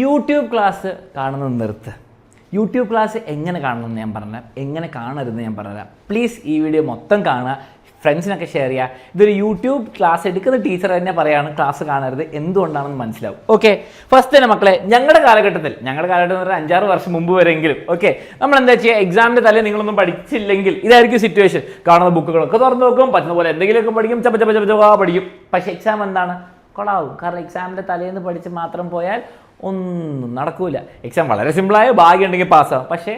YouTube class കാണുന്നത് നിർത്ത്. YouTube class എങ്ങനെ കാണണമെന്ന് ഞാൻ പറഞ്ഞുതരാം, എങ്ങനെ കാണരുതെന്ന് ഞാൻ പറഞ്ഞുതരാം. പ്ലീസ് ഈ വീഡിയോ മൊത്തം കാണുക, ഫ്രണ്ട്സിനൊക്കെ ഷെയർ ചെയ്യുക. ഇതൊരു യൂട്യൂബ് ക്ലാസ് എടുക്കുന്ന ടീച്ചർ തന്നെ പറയാണ് ക്ലാസ് കാണരുത്, എന്തുകൊണ്ടാണെന്ന് മനസ്സിലാവും. ഓക്കെ, ഫസ്റ്റ് തന്നെ മക്കളെ, ഞങ്ങളുടെ കാലഘട്ടത്തിൽ എന്ന് പറഞ്ഞാൽ 5-6 വർഷം മുമ്പ് വരെയെങ്കിലും ഓക്കെ, നമ്മൾ എന്താ ചെയ്യുക, എക്സാമിൻ്റെ തലേ നിങ്ങളൊന്നും പഠിച്ചില്ലെങ്കിൽ ഇതായിരിക്കും സിറ്റുവേഷൻ. കാണുന്ന ബുക്കുകളൊക്കെ തുറന്നു നോക്കും, പറ്റുന്ന പോലെ എന്തെങ്കിലുമൊക്കെ പഠിക്കും, പഠിക്കും. പക്ഷേ എക്സാം എന്താണ്, കൊളാവും. കാരണം എക്സാമിൻ്റെ തലേന്ന് പഠിച്ച് മാത്രം പോയാൽ ഒന്നും നടക്കൂല. എക്സാം വളരെ സിമ്പിളായ, ഭാഗ്യം ഉണ്ടെങ്കിൽ പാസ്സാവും. പക്ഷേ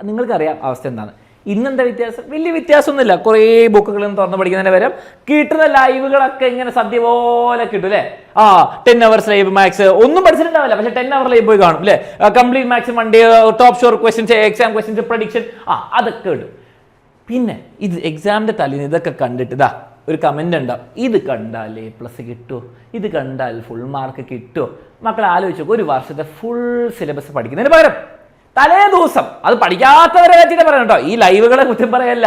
നിങ്ങൾക്കറിയാം അവസ്ഥ എന്താണ്. ഇന്നെന്താ വ്യത്യാസം? വലിയ വ്യത്യാസമൊന്നുമില്ല. കുറേ ബുക്കുകളൊന്നും തുറന്ന് പഠിക്കുന്നതിന് പകരം കിട്ടുന്ന ലൈവുകളൊക്കെ ഇങ്ങനെ സദ്യ പോലെ കിട്ടും അല്ലേ. 10 hours ലൈവ് മാത്സ് ഒന്നും പഠിച്ചിട്ടുണ്ടാവില്ല, പക്ഷേ 10 hour ലൈവ് പോയി കാണും അല്ലേ. Complete maths Monday, top sure questions, exam questions, prediction, അതൊക്കെ കിട്ടും. പിന്നെ ഇത് എക്സാമിൻ്റെ തലേന്ന് ഇതൊക്കെ കണ്ടിട്ട് ഇതാ ഒരു കമൻ്റ് ഉണ്ടാവും, ഇത് കണ്ടാൽ A+ കിട്ടുമോ, ഇത് കണ്ടാൽ ഫുൾ മാർക്ക് കിട്ടുമോ. മക്കൾ ആലോചിച്ചു, ഒരു വർഷത്തെ ഫുൾ സിലബസ് പഠിക്കുന്നതിന് പകരം തലേ ദിവസം, അത് പഠിക്കാത്തവരെ പറ്റിയിട്ട് പറയണം കേട്ടോ, ഈ ലൈവുകളെ കുറ്റം പറയല്ല,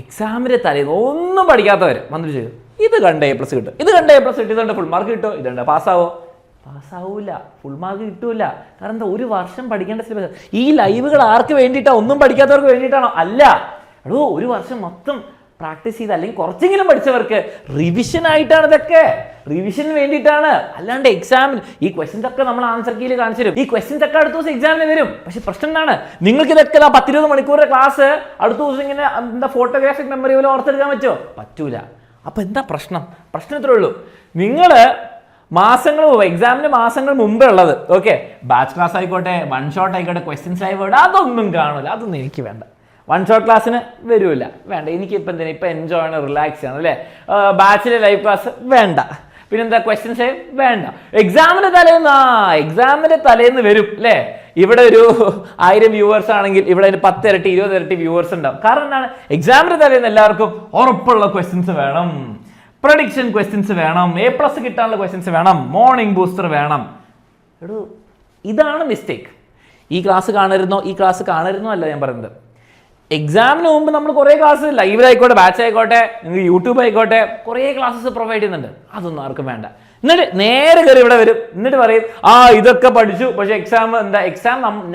എക്സാമിൻ്റെ തലേന്ന് ഒന്നും പഠിക്കാത്തവർ വന്നിട്ട് ചെയ്യും, ഇത് കണ്ട A+ കിട്ടും, ഇത് കണ്ട A+ കിട്ടും, ഇതുണ്ട് ഫുൾ മാർക്ക് കിട്ടുമോ, ഇതുണ്ട് പാസ്സാവൂല, ഫുൾ മാർക്ക് കിട്ടൂല. കാരണം എന്താ, ഒരു വർഷം പഠിക്കേണ്ട സിലബസ്. ഈ ലൈവുകൾ ആർക്ക് വേണ്ടിയിട്ടാണ്? ഒന്നും പഠിക്കാത്തവർക്ക് വേണ്ടിയിട്ടാണോ? അല്ല, ഒരു വർഷം മൊത്തം പ്രാക്ടീസ് ചെയ്ത് അല്ലെങ്കിൽ കുറച്ചെങ്കിലും പഠിച്ചവർക്ക് റിവിഷൻ ആയിട്ടാണ് ഇതൊക്കെ, റിവിഷന് വേണ്ടിയിട്ടാണ്. അല്ലാണ്ട് എക്സാമിന് ഈ ക്വസ്റ്റ്യൻസ് ഒക്കെ നമ്മൾ ആൻസർ കീയിൽ കാണിച്ചു തരും. ഈ ക്വസ്റ്റ്യൻസ് ഒക്കെ അടുത്ത ദിവസം എക്സാമിന് വരും. പക്ഷെ പ്രശ്നം എന്താണ്, നിങ്ങൾക്ക് ഇതൊക്കെ 10-20 മണിക്കൂറിന്റെ ക്ലാസ് അടുത്ത ദിവസം ഇങ്ങനെ എന്താ ഫോട്ടോഗ്രാഫിക് മെമ്മറി പോലെ ഓർത്തെടുക്കാൻ പറ്റുമോ? പറ്റൂല. അപ്പൊ എന്താ പ്രശ്നം? പ്രശ്നം ഇത്രേ ഉള്ളൂ, നിങ്ങൾ എക്സാമിന് മാസങ്ങൾ മുമ്പേ ഉള്ളത് ഓക്കെ, ബാച്ച് ക്ലാസ് ആയിക്കോട്ടെ, വൺ ഷോട്ട് ആയിക്കോട്ടെ, ക്വസ്റ്റ്യൻസ് ആയിക്കോട്ടെ, അതൊന്നും കാണില്ല, അതൊന്നും എനിക്ക് വേണ്ട. വൺ ഷോട്ട് ക്ലാസ്സിന് വരില്ല, വേണ്ട. എനിക്കിപ്പോൾ എന്തിനാ, ഇപ്പം എൻജോയ് ആണ്, റിലാക്സ് ആണ് അല്ലേ. ബാച്ചിലെ ലൈവ് ക്ലാസ് വേണ്ട, പിന്നെന്താ ക്വസ്റ്റ്യൻസ് വേണ്ട. എക്സാമിൻ്റെ തലേന്ന് വരും അല്ലേ. ഇവിടെ ഒരു 1000 വ്യൂവേഴ്സ് ആണെങ്കിൽ ഇവിടെ ഒരു 10 ഇരട്ടി 20 ഇരട്ടി വ്യൂവേഴ്സ് ഉണ്ടാവും. കാരണം എന്താണ്, എക്സാമിൻ്റെ തലേന്ന് എല്ലാവർക്കും ഉറപ്പുള്ള ക്വസ്റ്റ്യൻസ് വേണം, പ്രഡിക്ഷൻ ക്വസ്റ്റ്യൻസ് വേണം, A+ കിട്ടാനുള്ള ക്വസ്റ്റ്യൻസ് വേണം, മോർണിംഗ് ബൂസ്റ്റർ വേണം. ഇതാണ് മിസ്റ്റേക്ക്. ഈ ക്ലാസ് കാണരുന്നോ അല്ല ഞാൻ പറയുന്നത്. എക്സാമിന് മുമ്പ് നമ്മൾ കുറേ ക്ലാസ് ലൈവിലായിക്കോട്ടെ, ബാച്ച് ആയിക്കോട്ടെ, നിങ്ങൾക്ക് യൂട്യൂബ് ആയിക്കോട്ടെ, കുറേ ക്ലാസ്സസ് പ്രൊവൈഡ് ചെയ്യുന്നുണ്ട്. അതൊന്നും ആർക്കും വേണ്ട. എന്നിട്ട് നേരെ കയറി ഇവിടെ വരും, എന്നിട്ട് പറയും ഇതൊക്കെ പഠിച്ചു, പക്ഷെ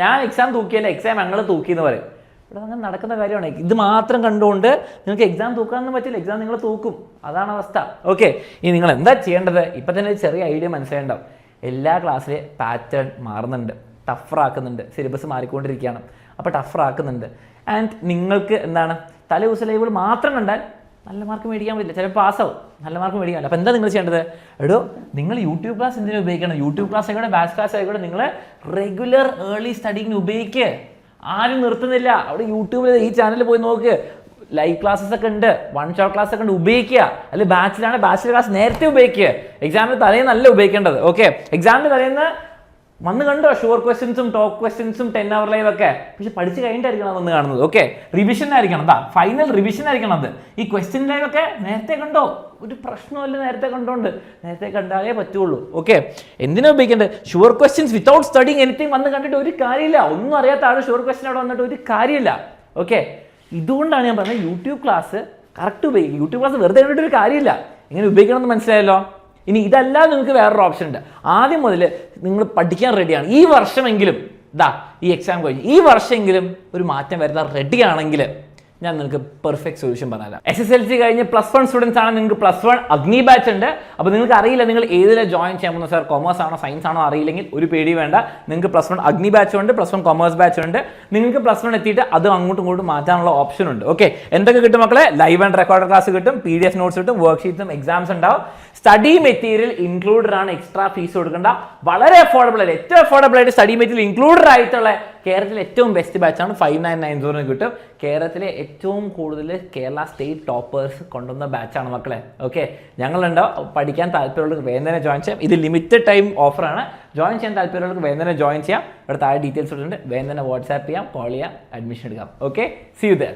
ഞാൻ എക്സാം തൂക്കിയല്ല, എക്സാം ഞങ്ങൾ തൂക്കി എന്ന് പറയും. ഇവിടെ അങ്ങനെ നടക്കുന്ന കാര്യമാണ്. ഇത് മാത്രം കണ്ടുകൊണ്ട് നിങ്ങൾക്ക് എക്സാം തൂക്കാനൊന്നും പറ്റില്ല, എക്സാം നിങ്ങൾ തൂക്കും, അതാണ് അവസ്ഥ. ഓക്കെ, ഇനി നിങ്ങൾ എന്താ ചെയ്യേണ്ടത്? ഇപ്പം തന്നെ ചെറിയ ഐഡിയ മനസ്സിലായിട്ടുണ്ടാവും. എല്ലാ ക്ലാസ്സിലെ പാറ്റേൺ മാറുന്നുണ്ട്, ടഫറാക്കുന്നുണ്ട്, സിലബസ് മാറിക്കൊണ്ടിരിക്കുകയാണ്, അപ്പോൾ ടഫറാക്കുന്നുണ്ട്. ആൻഡ് നിങ്ങൾക്ക് എന്താണ്, തലേ ദിവസം ലൈവുകൾ മാത്രം കണ്ടാൽ നല്ല മാർക്ക് മേടിക്കാൻ പറ്റില്ല, ചിലപ്പോൾ പാസ്സാവും, നല്ല മാർക്ക് മേടിക്കാൻ പറ്റില്ല. അപ്പോൾ എന്താ നിങ്ങൾ ചെയ്യേണ്ടത്? നിങ്ങൾ യൂട്യൂബ് ക്ലാസ് എന്തിനാ ഉപയോഗിക്കണം? യൂട്യൂബ് ക്ലാസ് ആയിക്കോട്ടെ, ബാച്ച് ക്ലാസ് ആയിക്കോട്ടെ, നിങ്ങൾ റെഗുലർ ഏർലി സ്റ്റഡിങ്ങിന് ഉപയോഗിക്കുക. ആരും നിർത്തുന്നില്ല. അവിടെ യൂട്യൂബിൽ ഈ ചാനലിൽ പോയി നോക്ക്, ലൈവ് ക്ലാസ്സസ് ഒക്കെ ഉണ്ട്, വൺ ഷോട്ട് ക്ലാസ് ഒക്കെ ഉണ്ട്, ഉപയോഗിക്കുക. അല്ലെങ്കിൽ ബാച്ചിലർ ക്ലാസ് നേരത്തെ ഉപയോഗിക്കുക. എക്സാമിന് തലേന്നല്ല ഉപയോഗിക്കേണ്ടത്. ഓക്കെ, എക്സാമിന് തലേന്ന് വന്ന് കണ്ടോ ഷുവർ ക്വസ്റ്റ്യൻസും ടോപ്പ് ക്വസ്റ്റ്യൻസും 10 hour ലൈവ് ഒക്കെ, പക്ഷെ പഠിച്ച് കഴിഞ്ഞിട്ടായിരിക്കണം വന്ന് കാണുന്നത്. ഓക്കെ, റിവിഷൻ ആയിരിക്കണം, ഫൈനൽ റിവിഷൻ ആയിരിക്കണം അത്. ഈ ക്വസ്റ്റ്യൻ ലൈവ് ഒക്കെ നേരത്തെ കണ്ടോ, ഒരു പ്രശ്നമല്ല, നേരത്തെ കണ്ടാലേ പറ്റുള്ളൂ. ഓക്കെ, എന്തിനാ ഉപയോഗിക്കേണ്ടത്? Sure questions without studying anything വന്ന് കണ്ടിട്ട് ഒരു കാര്യമില്ല. ഒന്നും അറിയാത്ത ആൾ ഷുവർ ക്വസ്റ്റ്യൻ അവിടെ വന്നിട്ട് ഒരു കാര്യമില്ല. ഓക്കെ, ഇതുകൊണ്ടാണ് ഞാൻ പറഞ്ഞത് യൂട്യൂബ് ക്ലാസ് കറക്റ്റ് ഉപയോഗിക്കും. യൂട്യൂബ് ക്ലാസ് വെറുതെ കണ്ടിട്ട് ഒരു കാര്യമില്ല, എങ്ങനെ ഉപയോഗിക്കണമെന്ന് മനസ്സിലായല്ലോ. ഇനി ഇതല്ലാതെ നിങ്ങൾക്ക് വേറൊരു ഓപ്ഷൻ ഉണ്ട്. ആദ്യം മുതൽ നിങ്ങൾ പഠിക്കാൻ റെഡിയാണ്, ഈ വർഷമെങ്കിലും ഈ എക്സാം കഴിഞ്ഞ് ഈ വർഷമെങ്കിലും ഒരു മാറ്റം വരുന്ന റെഡിയാണെങ്കിൽ ഞാൻ നിങ്ങൾക്ക് പെർഫെക്റ്റ് സൊല്യൂഷൻ പറഞ്ഞുതരാം. SSLC കഴിഞ്ഞ് +1 സ്റ്റുഡൻസ് ആണ്, നിങ്ങൾക്ക് +1 അഗ്നി ബാച്ച് ഉണ്ട്. അപ്പോൾ നിങ്ങൾക്ക് അറിയില്ല നിങ്ങൾ ഏതിലെ ജോയിൻ ചെയ്യാൻ പോകുന്നത്, സാർ കൊമേഴ്സ് ആണോ സയൻസ് ആണോ അറിയില്ലെങ്കിൽ ഒരു പേടി വേണ്ട. നിങ്ങൾക്ക് +1 അഗ്നി ബാച്ച് ഉണ്ട്, +1 കൊമേഴ്സ് ബാച്ച് ഉണ്ട്. നിങ്ങൾക്ക് +1 എത്തിയിട്ട് അത് അങ്ങോട്ടും ഇങ്ങോട്ടും മാറ്റാനുള്ള ഓപ്ഷൻ ഉണ്ട്. ഓക്കെ, എന്തൊക്കെ കിട്ടും മക്കളെ? ലൈവ് ആൻഡ് റെക്കോർഡ് ക്ലാസ് കിട്ടും, PDF നോട്ട്സ് കിട്ടും, വർക്ക്ഷീറ്റ്സും എക്സാംസ് ഉണ്ടാവും. സ്റ്റഡി മെറ്റീരിയൽ ഇൻക്ലൂഡഡ് ആണ്, എക്സ്ട്രാ ഫീസ് കൊടുക്കേണ്ട. വളരെ അഫോർഡബിൾ ആയിട്ട്, ഏറ്റവും അഫോർഡബിൾ ആയിട്ട് സ്റ്റഡി മെറ്റീരിയൽ ഇൻക്ലൂഡഡ് ആയിട്ടുള്ള കേരളത്തിലെ ഏറ്റവും ബെസ്റ്റ് ബാച്ചാണ് 5990 കിട്ടും. കേരളത്തിലെ ഏറ്റവും കൂടുതൽ കേരള സ്റ്റേറ്റ് ടോപ്പേഴ്സ് കൊണ്ടുവന്ന ബാച്ചാണ് മക്കളെ. ഓക്കെ, ഞങ്ങളുണ്ടോ പഠിക്കാൻ താല്പര്യമുള്ളവർക്ക് വേഗം തന്നെ ജോയിൻ ചെയ്യാം. ഇത് ലിമിറ്റഡ് ടൈം ഓഫറാണ്. ജോയിൻ ചെയ്യാൻ താല്പര്യമുള്ളവർക്ക് വേഗം തന്നെ ജോയിൻ ചെയ്യാം. ഇവിടെ താഴെ ഡീറ്റെയിൽസ് ഉണ്ട്, വേഗം തന്നെ വാട്സാപ്പ് ചെയ്യാം, കോൾ ചെയ്യാം, അഡ്മിഷൻ എടുക്കാം. Okay, see you there.